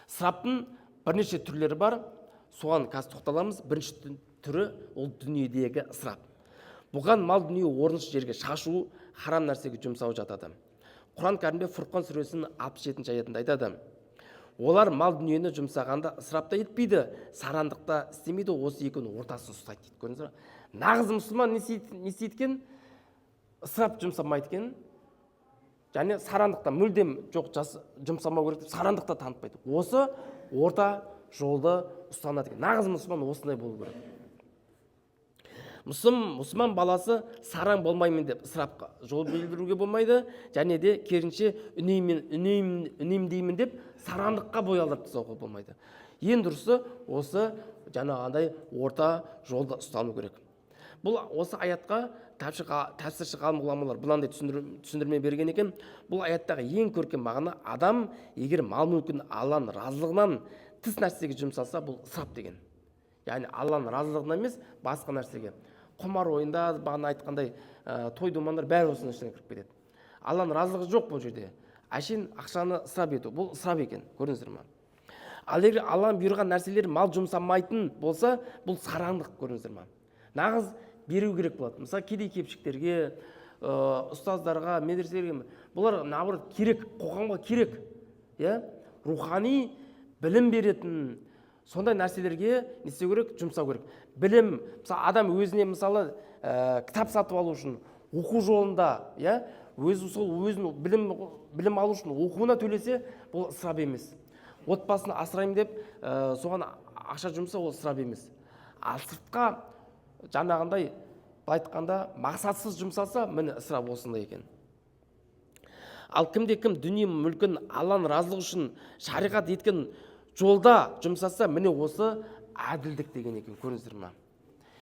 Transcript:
Ысыраптың бірнеше түрлері бар. Соған қазір тоқталамыз. Бірінші түрі ол дүниедегі ысырап. Бұған мал дүние орынсыз жерге шашу, харам нәрсеге жұмсау жатады. Құран кәрімде Фурқан сүресінің 67 аятында айтады: олар мал дүниені жұмсағанда ысырапта етпейді, сарандықта істемейді, осы екеуінің ортасын ұстайды дейді. Көрдіңіз бе? Нағыз мұсылман не істейді екен? Ысырап жұмсамайды екен. Және сарандықта мүлдем жоқ жұмсамау керек деп сарандықта танытпайды. Осы орта жолды ұстанады екен. Нағыз мұсылман осындай болу керек. Мұсылман баласы сараң болмаймын деп ысырапқа жол беруге болмайды, және де керісінше үнемдеймін деп сарандыққа бой алдырып тастауға болмайды. Ең дұрысы осы жаңағындай орта жолды ұстану керек. Бұл осы аятқа тәпсірші ғалым ғұламалар бұландай түсіндірме берген екен. Бұл аяттағы ең көркем мағына: адам егер мал мүлкін Алланың разылығынан тыс нәрсеге жұмсаса, бұл ысырап деген. Яғни Алланың разылығына емес, басқа нәрсеге. Құмар ойында, бағана айтқандай, той думандар бәрі осының ішіне кіріп кетеді. Алланың разылығы жоқ бұл жерде. Әшейін ақшаны ысырап ету, бұл ысырап екен. Көрдіңіздер ме? Ал егер Алланың бұйырған нәрселер мал жұмсамайтын болса, бұл сараңдық. Көрдіңіздер ме? Нағыз беру керек болады. Мысалы, кедей-кепшіктерге, ұстаздарға, медреселерге, бұлар наоборот керек, қоғамға керек. Рухани білім беретін сондай нәрселерге не істеу керек? Жұмсау керек. Білім, мысалы, адам өзіне кітап сатып алу үшін оқу жолында, өзін білім алу үшін оқуына төлесе, бұл ысырап емес. Отбасын асыраймын деп, соған ақша жұмса, ол ысырап емес. Ал сыртқа жаңағындай айтқанда мақсатсыз жұмсаса, міне ысырап осындай екен. Ал кімде-кім дүние мүлкін Алланың разылығы үшін шариғат еткен жолда жұмсаса, міне осы әділдік деген екен. Көрдіңіздер ме?